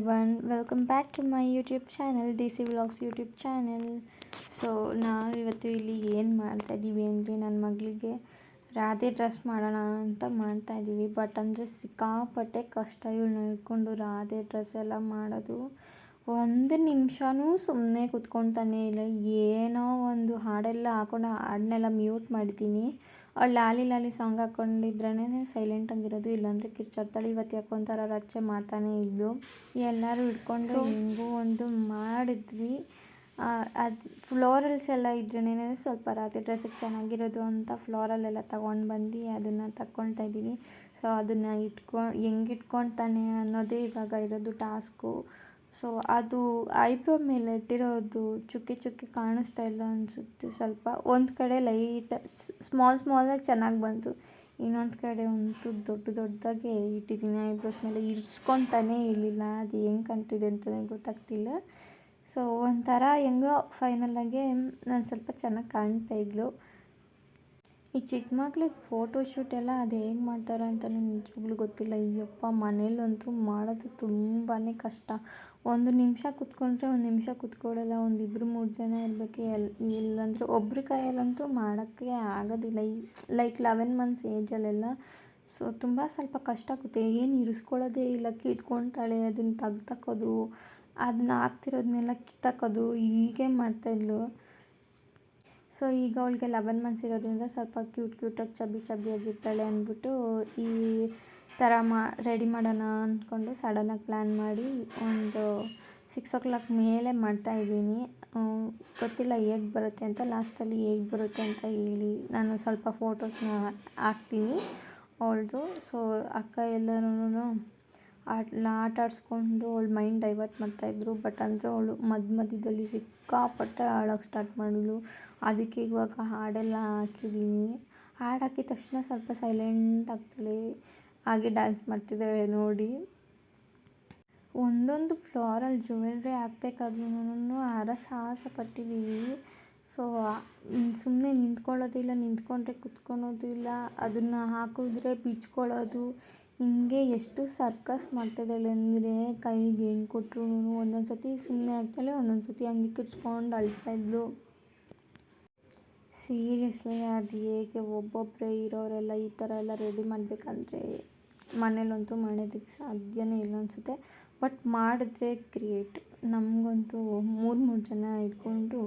everyone, welcome back to my YouTube channel DC Vlogs YouTube channel. So ನಾವಿವತ್ತು ಇಲ್ಲಿ ಏನು ಮಾಡ್ತಾಯಿದ್ದೀವಿ ಅಂದರೆ ನನ್ನ ಮಗಳಿಗೆ ರಾಧೆ ಡ್ರೆಸ್ ಮಾಡೋಣ ಅಂತ ಮಾಡ್ತಾಯಿದ್ದೀವಿ. ಬಟ್ ಅಂದರೆ ಸಿಕ್ಕಾಪಟ್ಟೆ ಕಷ್ಟ ಇವಳನ್ನ ಹಿಡ್ಕೊಂಡು ರಾಧೆ ಡ್ರೆಸ್ ಎಲ್ಲ ಮಾಡೋದು. ಒಂದು ನಿಮಿಷವೂ ಸುಮ್ಮನೆ ಕೂತ್ಕೊಳ್ತಾನೆ ಇಲ್ಲ. ಏನೋ ಒಂದು ಹಾಡೆಲ್ಲ ಹಾಕೊಂಡು ಹಾಡನ್ನೆಲ್ಲ ಮ್ಯೂಟ್ ಮಾಡಿದ್ದೀನಿ. ಅವಳು ಲಾಲಿ ಲಾಲಿ ಸಾಂಗ್ ಹಾಕ್ಕೊಂಡಿದ್ರೇ ಸೈಲೆಂಟಾಗಿರೋದು, ಇಲ್ಲಾಂದರೆ ಕಿರ್ಚಾಡ್ತಾಳೆ. ಇವತ್ತು ಯಾಕೊಂಥರ ರಚ್ಚೆ ಮಾಡ್ತಾನೆ ಇದ್ದು ಎಲ್ಲರೂ ಹಿಡ್ಕೊಂಡು ಹೆಂಗೂ ಒಂದು ಮಾಡಿದ್ವಿ. ಅದು ಫ್ಲೋರಲ್ಸ್ ಎಲ್ಲ ಇದ್ರೇ ಸ್ವಲ್ಪ ರಾತ್ರಿ ಡ್ರೆಸ್ಸಿಗೆ ಚೆನ್ನಾಗಿರೋದು ಅಂತ ಫ್ಲೋರಲ್ಲೆಲ್ಲ ತೊಗೊಂಡು ಬಂದು ಅದನ್ನು ತಗೊಳ್ತಾ ಇದ್ದೀವಿ. ಸೊ ಅದನ್ನು ಹೆಂಗೆ ಇಟ್ಕೊಳ್ತಾನೆ ಅನ್ನೋದೇ ಇವಾಗ ಇರೋದು ಟಾಸ್ಕು. ಸೊ ಅದು ಐಬ್ರೋ ಮೇಲೆ ಇಟ್ಟಿರೋದು ಚುಕ್ಕಿ ಚುಕ್ಕಿ ಕಾಣಿಸ್ತಾ ಇಲ್ಲ ಅನಿಸುತ್ತೆ. ಸ್ವಲ್ಪ ಒಂದು ಕಡೆ ಲೈಟ್ ಸ್ಮಾಲಾಗಿ ಚೆನ್ನಾಗಿ ಬಂತು, ಇನ್ನೊಂದು ಕಡೆ ಅಂತೂ ದೊಡ್ಡದಾಗೆ ಇಟ್ಟಿದ್ದೀನಿ. ಐಬ್ರೋಸ್ ಮೇಲೆ ಇರಿಸ್ಕೊತಾನೇ ಇರಲಿಲ್ಲ. ಅದು ಹೆಂಗೆ ಕಾಣ್ತಿದೆ ಅಂತಲೇ ಗೊತ್ತಾಗ್ತಿಲ್ಲ. ಸೊ ಒಂಥರ ಹೆಂಗೋ ಫೈನಲಾಗೆ ನಾನು ಸ್ವಲ್ಪ ಚೆನ್ನಾಗಿ ಕಾಣ್ತಾಯಿದ್ಲು. ಈ ಚಿಕ್ಕ ಮಕ್ಳಿಗೆ ಫೋಟೋಶೂಟ್ ಎಲ್ಲ ಅದು ಹೇಗೆ ಮಾಡ್ತಾರೆ ಅಂತಲೇ ನಿಜವಾಗ್ಲೂ ಗೊತ್ತಿಲ್ಲ. ಅಯ್ಯಪ್ಪ, ಮನೇಲಂತೂ ಮಾಡೋದು ತುಂಬಾ ಕಷ್ಟ. ಒಂದು ನಿಮಿಷ ಕೂತ್ಕೊಂಡ್ರೆ ಒಂದು ನಿಮಿಷ ಕೂತ್ಕೊಳ್ಳಲ್ಲ. ಒಂದು 2-3 ಜನ ಇರಬೇಕು. ಇಲ್ಲಾಂದರೆ ಒಬ್ಬರ ಕೈಯಲ್ಲಂತೂ ಮಾಡೋಕ್ಕೆ ಆಗೋದಿಲ್ಲ. Like 11 months ಏಜಲ್ಲೆಲ್ಲ. ಸೊ ಸ್ವಲ್ಪ ಕಷ್ಟ ಆಗುತ್ತೆ. ಏನು ಇರಿಸ್ಕೊಳ್ಳೋದೇ ಇಲ್ಲ, ಕಿತ್ಕೊಳ್ತಾಳೆ. ಅದನ್ನು ತೆಗ್ದಾಕೋದು, ಅದನ್ನ ಹಾಕ್ತಿರೋದನ್ನೆಲ್ಲ ಕಿತ್ತಾಕೋದು, ಹೀಗೆ ಮಾಡ್ತಾಯಿದ್ಲು. ಸೊ ಈಗ ಅವಳಿಗೆ 11 ಮಂತ್ಸ್ ಇರೋದ್ರಿಂದ ಸ್ವಲ್ಪ ಕ್ಯೂಟಾಗಿ ಚಬ್ಬಿಯಾಗಿರ್ತಾಳೆ ಅಂದ್ಬಿಟ್ಟು ಈ ಥರ ರೆಡಿ ಮಾಡೋಣ ಅಂದ್ಕೊಂಡು ಸಡನ್ನಾಗಿ ಪ್ಲ್ಯಾನ್ ಮಾಡಿ ಒಂದು 6 o'clock ಮೇಲೆ ಮಾಡ್ತಾಯಿದ್ದೀನಿ. ಗೊತ್ತಿಲ್ಲ ಹೇಗೆ ಬರುತ್ತೆ ಅಂತ. ಲಾಸ್ಟಲ್ಲಿ ಹೇಗೆ ಬರುತ್ತೆ ಅಂತ ಹೇಳಿ ನಾನು ಸ್ವಲ್ಪ ಫೋಟೋಸ್ನ ಹಾಕ್ತೀನಿ ಅವಳದು. ಸೊ ಅಕ್ಕ ಎಲ್ಲರೂ ಆಟ ಆಡಿಸ್ಕೊಂಡು ಅವಳು ಮೈಂಡ್ ಡೈವರ್ಟ್ ಮಾಡ್ತಾಯಿದ್ರು. ಬಟ್ ಅಂದರೆ ಅವಳು ಮಧ್ಯದಲ್ಲಿ ಸಿಕ್ಕಾಪಟ್ಟೆ ಆಡೋಕ್ಕೆ ಸ್ಟಾರ್ಟ್ ಮಾಡಿದ್ಳು. ಅದಕ್ಕೆ ಇವಾಗ ಹಾಡೆಲ್ಲ ಹಾಕಿದ್ದೀನಿ. ಹಾಡು ಹಾಕಿದ ತಕ್ಷಣ ಸ್ವಲ್ಪ ಸೈಲೆಂಟ್ ಆಗ್ತಾಳೆ, ಹಾಗೆ ಡ್ಯಾನ್ಸ್ ಮಾಡ್ತಿದ್ದಾಳೆ ನೋಡಿ. ಒಂದೊಂದು ಫ್ಲೋರಲ್ ಜ್ಯುವೆಲ್ರಿ ಹಾಕ್ಬೇಕಾದ್ರೂ ಹರಸಾಹಸ ಪಟ್ಟಿದ್ದೀವಿ. ಸೊ ಸುಮ್ಮನೆ ನಿಂತ್ಕೊಳ್ಳೋದಿಲ್ಲ, ನಿಂತ್ಕೊಂಡ್ರೆ ಕುತ್ಕೊಳೋದು ಇಲ್ಲ, ಅದನ್ನು ಹಾಕಿದ್ರೆ ಬಿಚ್ಕೊಳ್ಳೋದು, ಹಿಂಗೆ ಎಷ್ಟು ಸರ್ಕಸ್ ಮಾಡ್ತಿದ್ದಾಳೆ ಅಂದರೆ ಕೈಗೆ ಏನು ಕೊಟ್ಟರು ಒಂದೊಂದು ಸತಿ ಸುಮ್ಮನೆ ಆಗ್ತಾಳೆ, ಒಂದೊಂದು ಸತಿ ಹಂಗೆ ಕಿರ್ಚ್ಕೊಂಡು ಅಳ್ತಾಯಿದ್ಲು. ಸೀರಿಯಸ್ಲಿ ಅದು ಹೇಗೆ ಒಬ್ಬೊಬ್ಬರೇ ಇರೋರೆಲ್ಲ ಈ ಥರ ಎಲ್ಲ ರೆಡಿ ಮಾಡಬೇಕಂದ್ರೆ ಮನೇಲಂತೂ ಮಾಡೋದಕ್ಕೆ ಸಾಧ್ಯನೇ ಇಲ್ಲ ಅನಿಸುತ್ತೆ. ಬಟ್ ಮಾಡಿದ್ರೆ ಕ್ರಿಯೇಟ್. ನಮಗಂತೂ 3 ಜನ ಇಟ್ಕೊಂಡು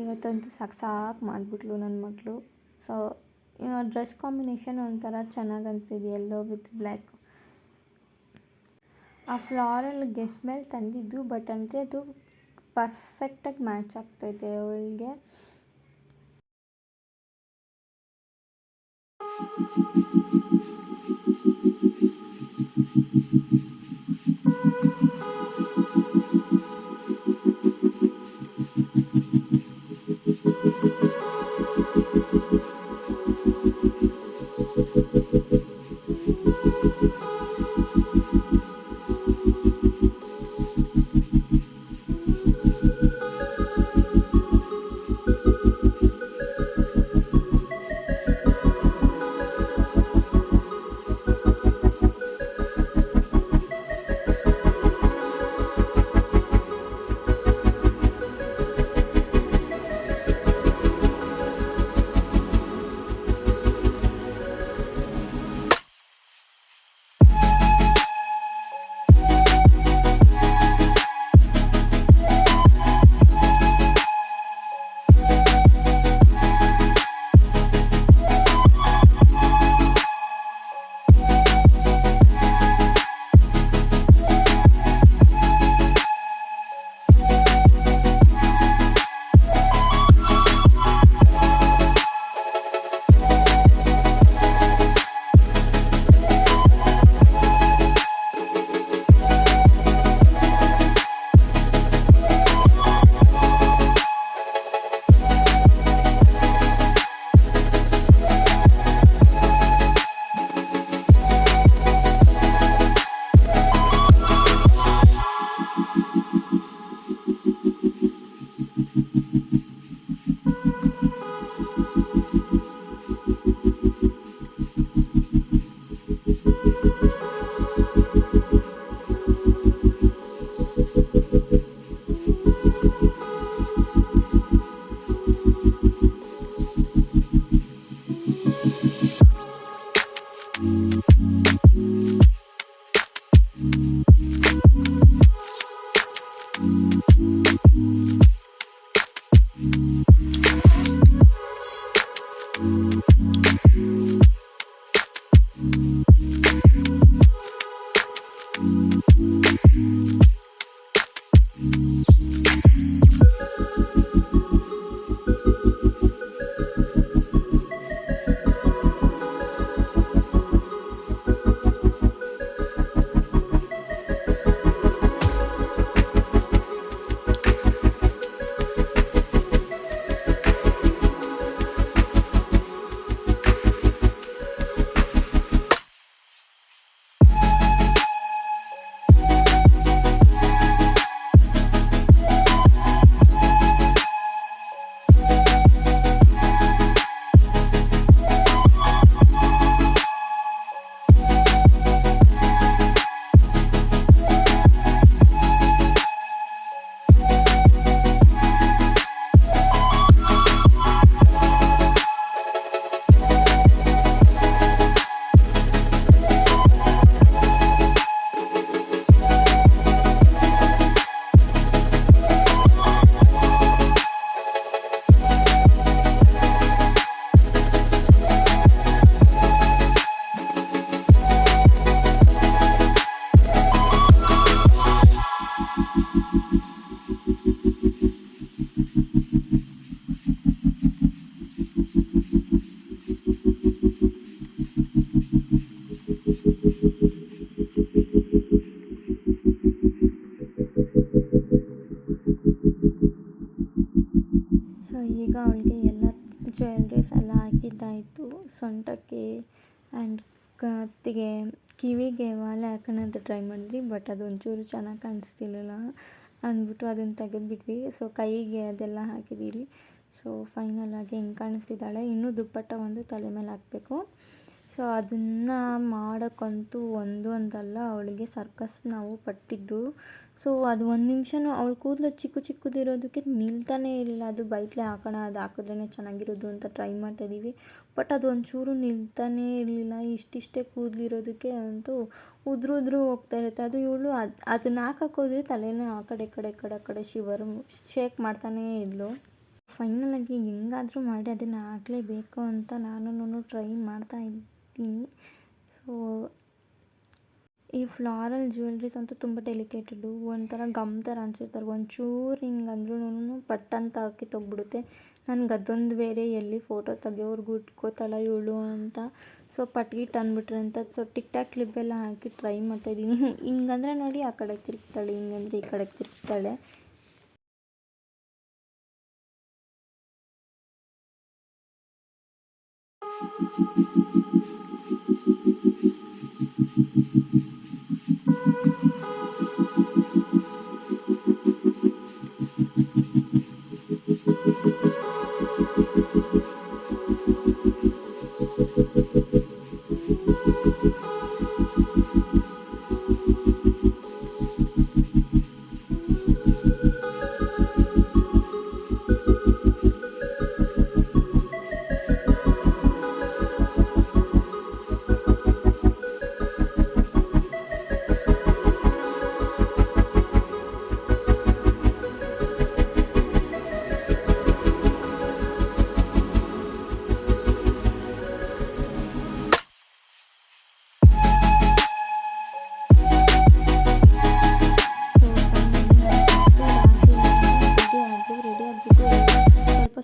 ಇವತ್ತಂತೂ ಸಾಕು ಮಾಡಿಬಿಟ್ಲು ನನ್ನ ಮಗಳು. ಸೊ ಡ್ರೆಸ್ ಕಾಂಬಿನೇಷನ್ ಒಂಥರ ಚೆನ್ನಾಗಿ ಅನಿಸ್ತಿದೆ, ಯೆಲ್ಲೋ ವಿತ್ ಬ್ಲ್ಯಾಕ್. ಆ ಫ್ಲಾರಲ್ ಗೆಸ್ ಮೇಲೆ ತಂದಿದ್ದು, ಬಟ್ ಅಂದರೆ ಅದು ಪರ್ಫೆಕ್ಟಾಗಿ ಮ್ಯಾಚ್ ಆಗ್ತಾಯಿದೆ ಅವಳಿಗೆ. ಈಗ ಅವಳಿಗೆ ಎಲ್ಲ ಜ್ಯುವೆಲ್ರೀಸ್ ಎಲ್ಲ ಹಾಕಿದ್ದಾಯಿತು. ಸೊಂಟಕ್ಕೆ ಆ್ಯಂಡ್ ಕತ್ತಿಗೆ, ಕಿವಿಗೆ ಮಾಲೆ ಹಾಕೋಣ ಅಂತ ಟ್ರೈ ಮಾಡಿದ್ವಿ, ಬಟ್ ಅದು ಒಂಚೂರು ಚೆನ್ನಾಗಿ ಕಾಣಿಸ್ತಿರ್ಲಿಲ್ಲ ಅಂದ್ಬಿಟ್ಟು ಅದನ್ನು ತೆಗೆದುಬಿಟ್ವಿ. ಸೊ ಕೈಗೆ ಅದೆಲ್ಲ ಹಾಕಿದ್ದೀರಿ. ಸೊ ಫೈನಲ್ ಆಗಿ ಹೆಂಗೆ ಕಾಣಿಸ್ತಿದ್ದಾಳೆ. ಇನ್ನೂ ದುಪ್ಪಟ್ಟ ಒಂದು ತಲೆ ಮೇಲೆ ಹಾಕಬೇಕು. ಸೊ ಅದನ್ನು ಮಾಡೋಕ್ಕಂತೂ ಒಂದು ಅಂತಲ್ಲ, ಅವಳಿಗೆ ಸರ್ಕಸ್ ನಾವು ಪಟ್ಟಿದ್ದು. ಸೊ ಅದು ಒಂದು ನಿಮಿಷನೂ ಅವಳ ಕೂದಲು ಚಿಕ್ಕ ಚಿಕ್ಕದಿರೋದಕ್ಕೆ ನಿಲ್ತಾನೇ ಇರಲಿಲ್ಲ. ಅದು ಬೈಕ್ಲೆ ಹಾಕೋಣ, ಅದು ಹಾಕಿದ್ರೇ ಚೆನ್ನಾಗಿರೋದು ಅಂತ ಟ್ರೈ ಮಾಡ್ತಾಯಿದ್ದೀವಿ, ಬಟ್ ಅದು ಒಂಚೂರು ನಿಲ್ತಾನೇ ಇರಲಿಲ್ಲ. ಇಷ್ಟಿಷ್ಟೇ ಕೂದಲಿರೋದಕ್ಕೆ ಅಂತೂ ಉದುರು ಹೋಗ್ತಾ ಇರುತ್ತೆ. ಅದು ಇವಳು ಅದನ್ನ ಹಾಕೋದ್ರೆ ತಲೆನೇ ಆ ಕಡೆ ಶೇಕ್ ಮಾಡ್ತಾನೇ ಇದ್ಲು. ಫೈನಲಾಗಿ ಹೆಂಗಾದರೂ ಮಾಡಿ ಅದನ್ನು ಹಾಕಲೇಬೇಕು ಅಂತ ನಾನು ಟ್ರೈ ಮಾಡ್ತಾ ಇದ್ದೀನಿ. ಸೊ ಈ ಫ್ಲಾರಲ್ ಜ್ಯುವೆಲ್ರೀಸ್ ಅಂತೂ ತುಂಬ ಡೆಲಿಕೇಟೆಡು. ಒಂಥರ ಗಮ್ ಥರ ಅನಿಸಿರ್ತಾರೆ, ಒಂಚೂರು ಹಿಂಗೆ ಅಂದ್ರೂ ಪಟ್ ಅಂತ ಹಾಕಿ ತೊಗ್ಬಿಡುತ್ತೆ. ನನಗೆ ಅದೊಂದು ಬೇರೆ, ಎಲ್ಲಿ ಫೋಟೋ ತೆಗಿಯೋರ್ಗು ಇಟ್ಕೋತಾಳ ಇವಳು ಅಂತ. ಸೊ ಪಟ್ಗಿಟ್ಟು ಅಂದ್ಬಿಟ್ರೆ ಅಂತ ಸೊ ಟಿಕ್ ಟಾಕ್ ಕ್ಲಿಪ್ಪೆಲ್ಲ ಹಾಕಿ ಟ್ರೈ ಮಾಡ್ತಾಯಿದ್ದೀನಿ. ಹಿಂಗಂದ್ರೆ ನೋಡಿ ಆ ಕಡೆ ತಿರುಗ್ತಾಳೆ, ಹಿಂಗಂದ್ರೆ ಈ ಕಡೆಗೆ ತಿರುಗ್ತಾಳೆ.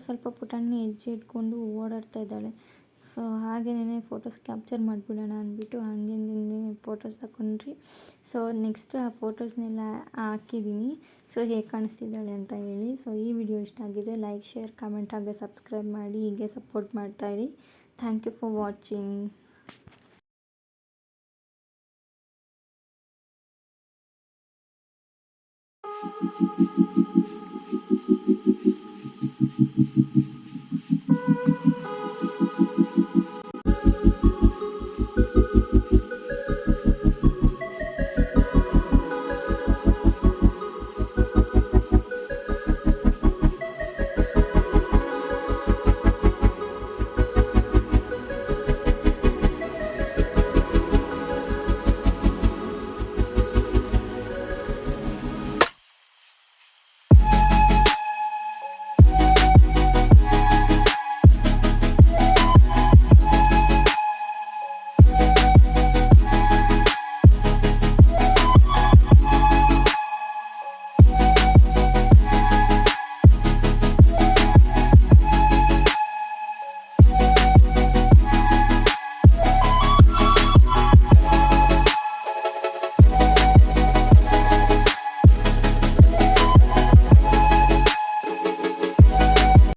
ಸ್ವಲ್ಪ ಪುಟಾಣಿ ಹೆಜ್ಜೆ ಇಟ್ಕೊಂಡು ಓಡಾಡ್ತಾ ಇದ್ದಾಳೆ. ಸೊ ಹಾಗೇನೇ ಫೋಟೋಸ್ ಕ್ಯಾಪ್ಚರ್ ಮಾಡಿಬಿಡೋಣ ಅಂದ್ಬಿಟ್ಟು ಹಾಗೆ ಫೋಟೋಸ್ ತಗೊಂಡ್ರಿ. ಸೊ ನೆಕ್ಸ್ಟ್ ಆ ಫೋಟೋಸ್ನೆಲ್ಲ ಹಾಕಿದ್ದೀನಿ. ಸೊ ಹೇಗೆ ಕಾಣಿಸ್ತಿದ್ದಾಳೆ ಅಂತ ಹೇಳಿ. ಸೊ ಈ ವಿಡಿಯೋ ಇಷ್ಟ ಆಗಿದೆ ಲೈಕ್, ಶೇರ್, ಕಮೆಂಟ್ ಹಾಗೆ ಸಬ್ಸ್ಕ್ರೈಬ್ ಮಾಡಿ. ಹೀಗೆ ಸಪೋರ್ಟ್ ಮಾಡ್ತಾಯಿರಿ. Thank you for watching.